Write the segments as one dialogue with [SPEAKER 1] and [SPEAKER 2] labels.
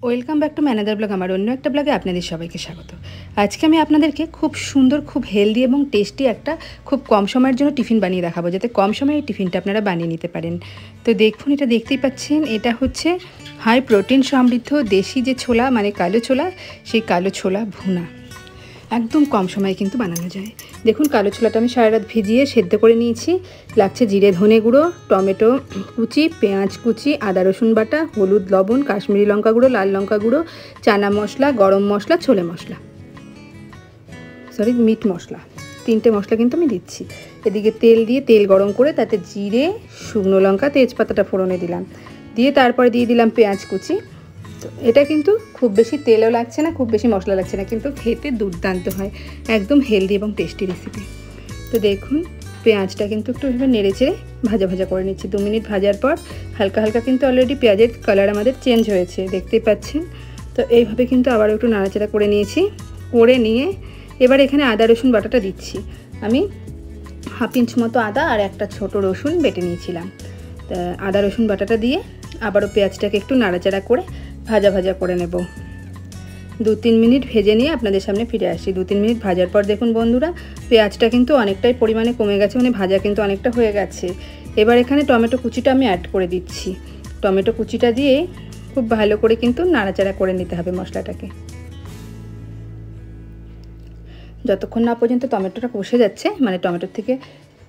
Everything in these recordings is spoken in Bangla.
[SPEAKER 1] Welcome back to manager blog. আমার অন্য একটা ব্লগে আপনাদের সবাইকে স্বাগত। আজকে আমি আপনাদেরকে খুব সুন্দর, খুব হেলদি এবং টেস্টি একটা খুব কম সময়ের জন্য টিফিন বানিয়ে দেখাবো, যাতে কম সময়ে এই টিফিনটা আপনারা বানিয়ে নিতে পারেন। তো দেখুন, এটা দেখতেই পাচ্ছেন, এটা হচ্ছে হাই প্রোটিন সমৃদ্ধ দেশি যে ছোলা, মানে কালো ছোলা, সেই কালো ছোলা ভুনা। একদম কম সময়ে কিন্তু বানানো যায়। দেখুন, কালো ছোলাটা আমি সারা রাত ভিজিয়ে সেদ্ধ করে নিয়েছি। লাগছে জিরে ধনে গুঁড়ো, টমেটো কুচি, পেঁয়াজ কুচি, আদা রসুন বাটা, হলুদ লবণ, কাশ্মীরি লঙ্কা গুঁড়ো, লাল লঙ্কা গুঁড়ো, চানা মশলা, গরম মশলা, ছোলে মশলা, মিট মশলা, 3টে মশলা কিন্তু আমি দিচ্ছি। এদিকে তেল দিয়ে তেল গরম করে তাতে জিরে, শুকনো লঙ্কা, তেজপাতাটা ফোড়নে দিলাম, দিয়ে তারপরে দিয়ে দিলাম পেঁয়াজ কুচি। তো এটা কিন্তু খুব বেশি তেলও লাগছে না, খুব বেশি মশলা লাগছে না, কিন্তু খেতে দুর্দান্ত হয়। একদম হেলদি এবং টেস্টি রেসিপি। তো দেখুন, পেঁয়াজটা কিন্তু একটু এভাবে নেড়ে চেড়ে ভাজা ভাজা করে নিচ্ছি। 2 মিনিট ভাজার পর হালকা হালকা কিন্তু অলরেডি পেঁয়াজের কালার আমাদের চেঞ্জ হয়েছে, দেখতেই পাচ্ছেন। তো এইভাবে কিন্তু আবার একটু নাড়াচাড়া করে নিয়েছি। করে নিয়ে এবার এখানে আদা রসুন বাটাটা দিচ্ছি। আমি 1/2 ইঞ্চ মতো আদা আর একটা ছোট রসুন বেটে নিয়েছিলাম। তা আদা রসুন বাটাটা দিয়ে আবারও পেঁয়াজটাকে একটু নাড়াচাড়া করে ভাজা ভাজা করে নেব। 2-3 মিনিট ভেজে নিয়ে আপনাদের সামনে ফিরে আসি। 2-3 মিনিট ভাজার পর দেখুন বন্ধুরা, পেঁয়াজটা কিন্তু অনেকটাই পরিমাণে কমে গেছে, মানে ভাজা কিন্তু অনেকটা হয়ে গেছে। এবার এখানে টমেটো কুচিটা আমি অ্যাড করে দিচ্ছি। টমেটো কুচিটা দিয়ে খুব ভালো করে কিন্তু নাড়াচাড়া করে নিতে হবে মশলাটাকে। যতক্ষণ না পর্যন্ত টমেটোটা কষে যাচ্ছে, মানে টমেটোর থেকে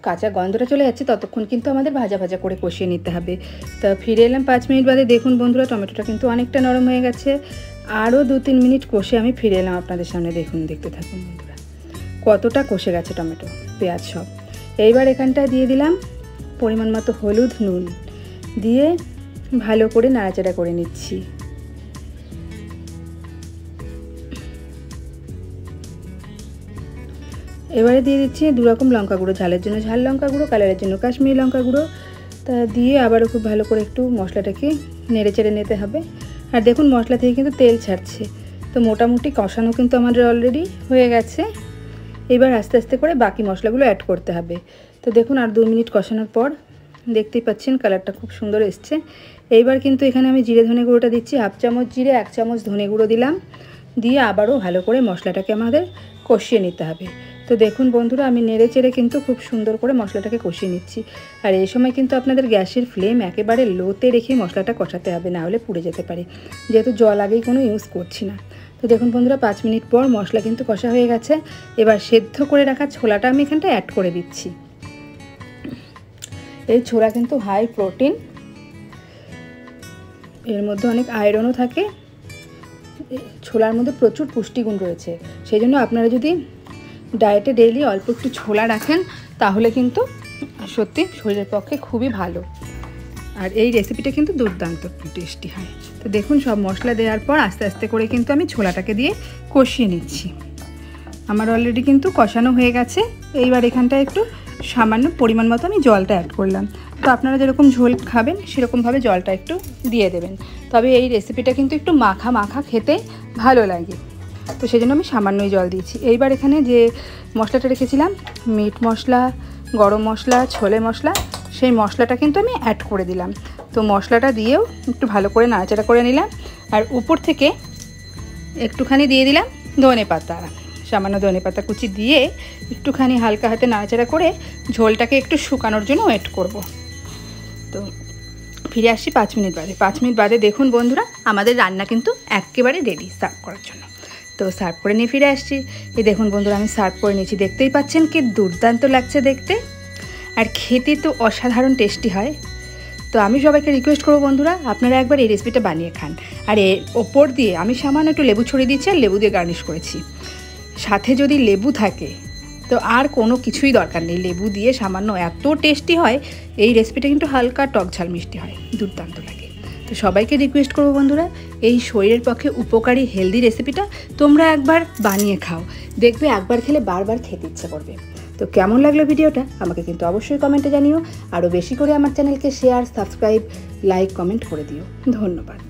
[SPEAKER 1] কাঁচা গন্ধটা চলে যাচ্ছে, ততক্ষণ কিন্তু আমাদের ভাজা ভাজা করে কষিয়ে নিতে হবে। তা ফিরে এলাম 5 মিনিট বাদে। দেখুন বন্ধুরা, টমেটোটা কিন্তু অনেকটা নরম হয়ে গেছে। আরও 2-3 মিনিট কষে আমি ফিরে এলাম আপনাদের সামনে। দেখুন, দেখতে থাকুন বন্ধুরা, কতটা কষে গেছে টমেটো, পেঁয়াজ সব। এইবার এখানটায় দিয়ে দিলাম পরিমাণ মতো হলুদ, নুন দিয়ে ভালো করে নাড়াচাড়া করে নিচ্ছি। এবারে দিয়ে দিচ্ছি 2 রকম লঙ্কা গুঁড়ো, ঝালের জন্য ঝাল লঙ্কা গুঁড়ো, কালারের জন্য কাশ্মীরি লঙ্কা গুঁড়ো। তা দিয়ে আবারও খুব ভালো করে একটু মশলাটাকে নেড়ে চেড়ে নিতে হবে। আর দেখুন, মশলা থেকে কিন্তু তেল ছাড়ছে। তো মোটামুটি কষানো কিন্তু আমাদের অলরেডি হয়ে গেছে। এবার আস্তে আস্তে করে বাকি মশলাগুলো অ্যাড করতে হবে। তো দেখুন, আর 2 মিনিট কষানোর পর দেখতেই পাচ্ছেন কালারটা খুব সুন্দর এসছে। এইবার কিন্তু এখানে আমি জিরে ধনে গুঁড়োটা দিচ্ছি। 1/2 চামচ জিরে, 1 চামচ ধনে গুঁড়ো দিলাম। দিয়ে আবারও ভালো করে মশলাটাকে আমাদের কষিয়ে নিতে হবে। তো দেখুন বন্ধুরা, আমি নেড়ে চেড়ে কিন্তু খুব সুন্দর করে মশলাটাকে কষিয়ে নিচ্ছি। আর এই সময় কিন্তু আপনাদের গ্যাসের ফ্লেম একেবারে লোতে রেখে মশলাটা কষাতে হবে, না হলে পুড়ে যেতে পারে, যেহেতু জল আগেই কোনো ইউজ করছি না। তো দেখুন বন্ধুরা, 5 মিনিট পর মশলা কিন্তু কষা হয়ে গেছে। এবার সেদ্ধ করে রাখা ছোলাটা আমি এখানটা অ্যাড করে দিচ্ছি। এই ছোলা কিন্তু হাই প্রোটিন, এর মধ্যে অনেক আয়রনও থাকে। ছোলার মধ্যে প্রচুর পুষ্টিগুণ রয়েছে। সেই জন্য আপনারা যদি ডায়েটে ডেইলি অল্প একটু ছোলা রাখেন, তাহলে কিন্তু সত্যি শরীরের পক্ষে খুবই ভালো। আর এই রেসিপিটা কিন্তু দুর্দান্ত টেস্টি হয়। তো দেখুন, সব মশলা দেওয়ার পর আস্তে আস্তে করে কিন্তু আমি ছোলাটাকে দিয়ে কষিয়ে নিচ্ছি। আমার অলরেডি কিন্তু কষানো হয়ে গেছে। এইবার এখানটায় একটু সামান্য পরিমাণ মতো আমি জলটা অ্যাড করলাম। তো আপনারা যেরকম ঝোল খাবেন সেরকমভাবে জলটা একটু দিয়ে দেবেন। তবে এই রেসিপিটা কিন্তু একটু মাখা মাখা খেতে ভালো লাগে, তো সেই জন্য আমি সামান্যই জল দিয়েছি। এইবার এখানে যে মশলাটা রেখেছিলাম, মিট মশলা, গরম মশলা, ছোলে মশলা, সেই মশলাটা কিন্তু আমি অ্যাড করে দিলাম। তো মশলাটা দিয়েও একটু ভালো করে নাড়াচাড়া করে নিলাম। আর উপর থেকে একটুখানি দিয়ে দিলাম ধনে পাতা, সামান্য ধনে পাতা কুচি দিয়ে একটুখানি হালকা হাতে নাড়াচাড়া করে ঝোলটাকে একটু শুকানোর জন্য ওয়েট করব। তো ফিরে আসছি 5 মিনিট বাদে। 5 মিনিট বাদে দেখুন বন্ধুরা, আমাদের রান্না কিন্তু একেবারে রেডি সার্ভ করার জন্য। তো সার্ভ করে নিয়ে ফিরে আসছি। এই দেখুন বন্ধুরা, আমি সার্ভ করে নিয়েছি। দেখতেই পাচ্ছেন কি দুর্দান্ত লাগছে দেখতে, আর খেতে তো অসাধারণ টেস্টি হয়। তো আমি সবাইকে রিকোয়েস্ট করবো বন্ধুরা, আপনারা একবার এই রেসিপিটা বানিয়ে খান। আর এর ওপর দিয়ে আমি সামান্য একটু লেবু ছড়িয়ে দিচ্ছি, আর লেবু দিয়ে গার্নিশ করেছি। সাথে যদি লেবু থাকে তো আর কোনো কিছুই দরকার নেই, লেবু দিয়ে সামান্য এত টেস্টি হয়। এই রেসিপিটা কিন্তু হালকা টক ঝাল মিষ্টি হয়, দুর্দান্ত লাগে। তো সবাইকে রিকোয়েস্ট করবো বন্ধুরা, এই শরীরের পক্ষে উপকারী হেলদি রেসিপিটা তোমরা একবার বানিয়ে খাও, দেখবে একবার খেলে বারবার খেতে ইচ্ছা করবে। তো কেমন লাগলো ভিডিওটা আমাকে কিন্তু অবশ্যই কমেন্টে জানিও। আরও বেশি করে আমার চ্যানেলকে শেয়ার, সাবস্ক্রাইব, লাইক, কমেন্ট করে দিও। ধন্যবাদ।